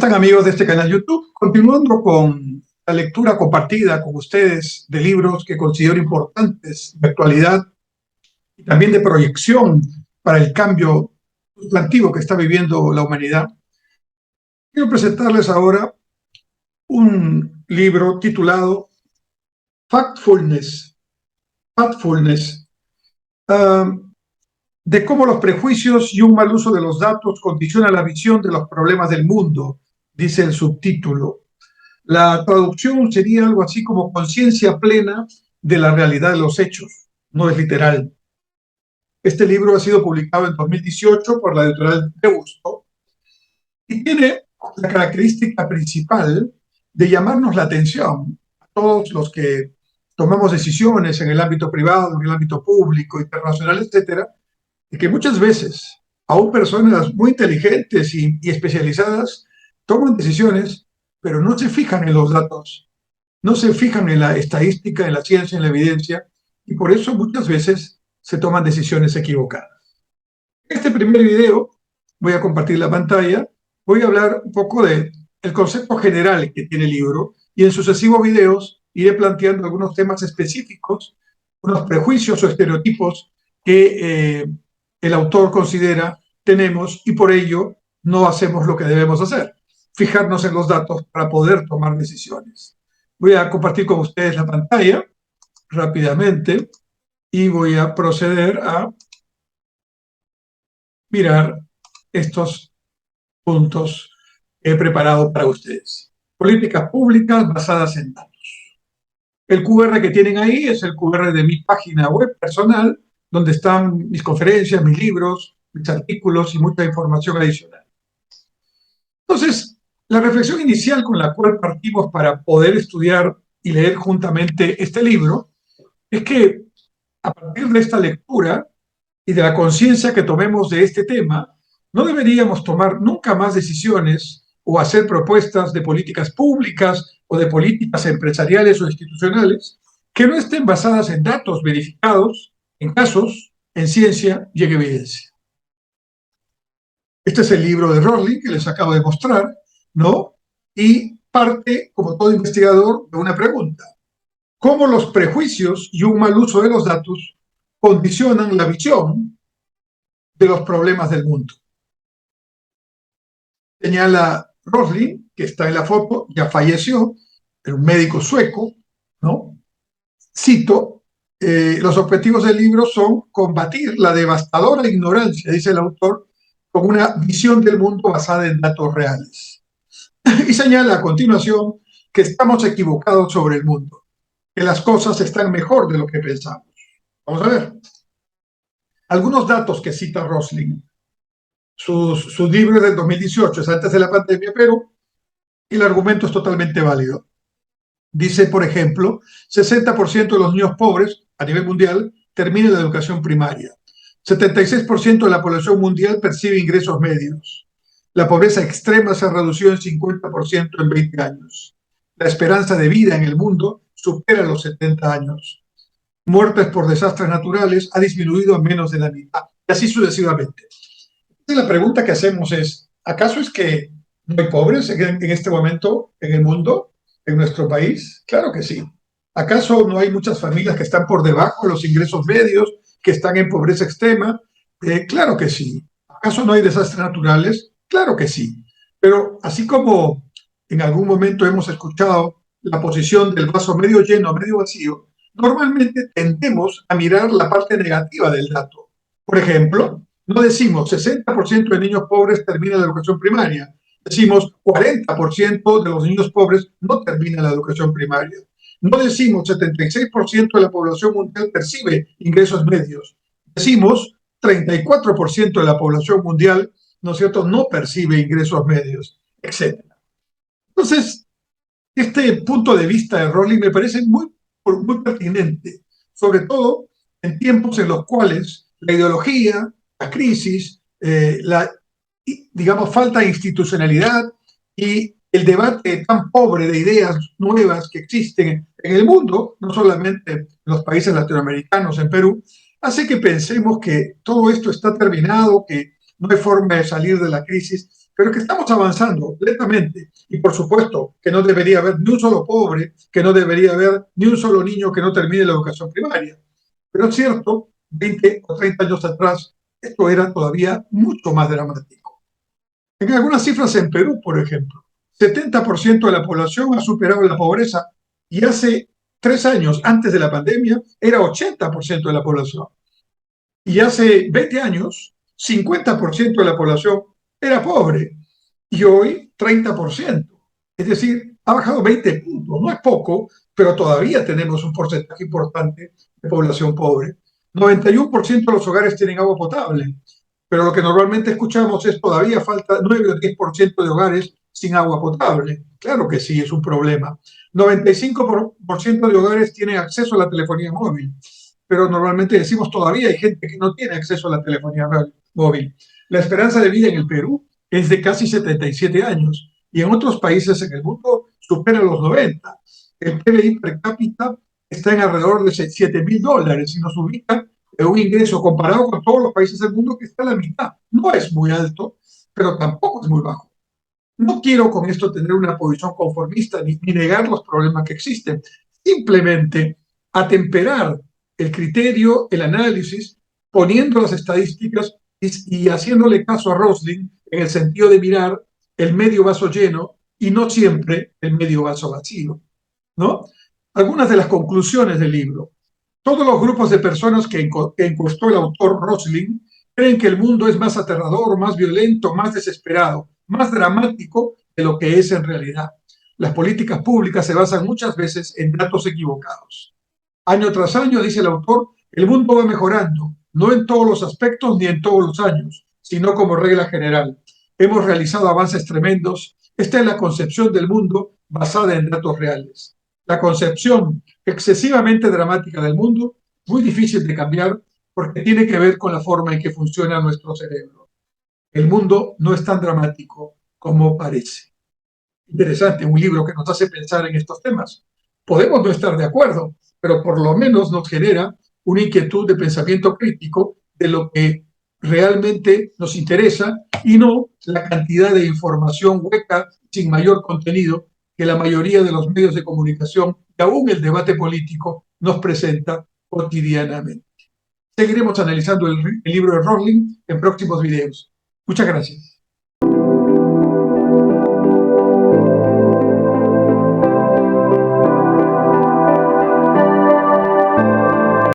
están, amigos de este canal YouTube? Continuando con la lectura compartida con ustedes de libros que considero importantes de actualidad y también de proyección para el cambio sustantivo que está viviendo la humanidad, quiero presentarles ahora un libro titulado Factfulness, Factfulness, de cómo los prejuicios y un mal uso de los datos condicionan la visión de los problemas del mundo, dice el subtítulo. La traducción sería algo así como conciencia plena de la realidad de los hechos, no es literal. Este libro ha sido publicado en 2018 por la editorial Deusto y tiene la característica principal de llamarnos la atención a todos los que tomamos decisiones en el ámbito privado, en el ámbito público, internacional, etcétera, y que muchas veces, aún personas muy inteligentes y especializadas, toman decisiones, pero no se fijan en los datos, no se fijan en la estadística, en la ciencia, en la evidencia, y por eso muchas veces se toman decisiones equivocadas. En este primer video, voy a compartir la pantalla, voy a hablar un poco del concepto general que tiene el libro, y en sucesivos videos iré planteando algunos temas específicos, unos prejuicios o estereotipos que el autor considera tenemos y por ello no hacemos lo que debemos hacer, fijarnos en los datos para poder tomar decisiones. Voy a compartir con ustedes la pantalla rápidamente y voy a proceder a mirar estos puntos que he preparado para ustedes. Políticas públicas basadas en datos. El QR que tienen ahí es el QR de mi página web personal, donde están mis conferencias, mis libros, mis artículos y mucha información adicional. Entonces, la reflexión inicial con la cual partimos para poder estudiar y leer juntamente este libro es que a partir de esta lectura y de la conciencia que tomemos de este tema, no deberíamos tomar nunca más decisiones o hacer propuestas de políticas públicas o de políticas empresariales o institucionales que no estén basadas en datos verificados, en casos, en ciencia y en evidencia. Este es el libro de Rosling que les acabo de mostrar, ¿no? Y parte, como todo investigador, de una pregunta. ¿Cómo los prejuicios y un mal uso de los datos condicionan la visión de los problemas del mundo? Señala Rosling, que está en la foto, ya falleció, era un médico sueco, ¿no? Cito, los objetivos del libro son combatir la devastadora ignorancia, dice el autor, con una visión del mundo basada en datos reales. Y señala a continuación que estamos equivocados sobre el mundo, que las cosas están mejor de lo que pensamos. Vamos a ver. Algunos datos que cita Rosling. Su libro es del 2018, es antes de la pandemia, pero el argumento es totalmente válido. Dice, por ejemplo, 60% de los niños pobres a nivel mundial terminan la educación primaria. 76% de la población mundial percibe ingresos medios. La pobreza extrema se ha reducido en 50% en 20 años. La esperanza de vida en el mundo supera los 70 años. Muertes por desastres naturales ha disminuido a menos de la mitad, y así sucesivamente. Entonces, la pregunta que hacemos es, ¿acaso es que no hay pobres en este momento en el mundo, en nuestro país? Claro que sí. ¿Acaso no hay muchas familias que están por debajo de los ingresos medios, que están en pobreza extrema? Claro que sí. ¿Acaso no hay desastres naturales? Claro que sí. Pero así como en algún momento hemos escuchado la posición del vaso medio lleno, medio vacío, normalmente tendemos a mirar la parte negativa del dato. Por ejemplo, no decimos 60% de niños pobres terminan la educación primaria, decimos 40% de los niños pobres no terminan la educación primaria. No decimos 76% de la población mundial percibe ingresos medios, decimos 34% de la población mundial, ¿no es cierto?, no percibe ingresos medios, etc. Entonces, este punto de vista de Rowling me parece muy pertinente, sobre todo en tiempos en los cuales la ideología, la crisis, la, digamos, falta de institucionalidad y el debate tan pobre de ideas nuevas que existen en el mundo, no solamente en los países latinoamericanos, en Perú, hace que pensemos que todo esto está terminado, que no hay forma de salir de la crisis, pero que estamos avanzando lentamente. Y por supuesto que no debería haber ni un solo pobre, que no debería haber ni un solo niño que no termine la educación primaria. Pero es cierto, 20 o 30 años atrás, esto era todavía mucho más dramático. En algunas cifras en Perú, por ejemplo, 70% de la población ha superado la pobreza y hace 3 años, antes de la pandemia, era 80% de la población. Y hace 20 años, 50% de la población era pobre y hoy 30%. Es decir, ha bajado 20 puntos. No es poco, pero todavía tenemos un porcentaje importante de población pobre. 91% de los hogares tienen agua potable, pero lo que normalmente escuchamos es todavía falta 9 o 10% de hogares sin agua potable. Claro que sí, es un problema. 95% de hogares tienen acceso a la telefonía móvil, pero normalmente decimos todavía hay gente que no tiene acceso a la telefonía móvil. La esperanza de vida en el Perú es de casi 77 años y en otros países en el mundo supera los 90. El PBI per cápita está en alrededor de $7.000 y nos ubica en un ingreso comparado con todos los países del mundo que está a la mitad. No es muy alto, pero tampoco es muy bajo. No quiero con esto tener una posición conformista ni negar los problemas que existen, simplemente atemperar el criterio, el análisis, poniendo las estadísticas y haciéndole caso a Rosling en el sentido de mirar el medio vaso lleno y no siempre el medio vaso vacío, ¿no? Algunas de las conclusiones del libro. Todos los grupos de personas que encuestó el autor Rosling creen que el mundo es más aterrador, más violento, más desesperado, más dramático de lo que es en realidad. Las políticas públicas se basan muchas veces en datos equivocados. Año tras año, dice el autor, el mundo va mejorando, no en todos los aspectos ni en todos los años, sino como regla general. Hemos realizado avances tremendos. Esta es la concepción del mundo basada en datos reales. La concepción excesivamente dramática del mundo, muy difícil de cambiar porque tiene que ver con la forma en que funciona nuestro cerebro. El mundo no es tan dramático como parece. Interesante, un libro que nos hace pensar en estos temas. Podemos no estar de acuerdo, pero por lo menos nos genera una inquietud de pensamiento crítico de lo que realmente nos interesa y no la cantidad de información hueca sin mayor contenido que la mayoría de los medios de comunicación y aún el debate político nos presenta cotidianamente. Seguiremos analizando el libro de Rowling en próximos videos. Muchas gracias.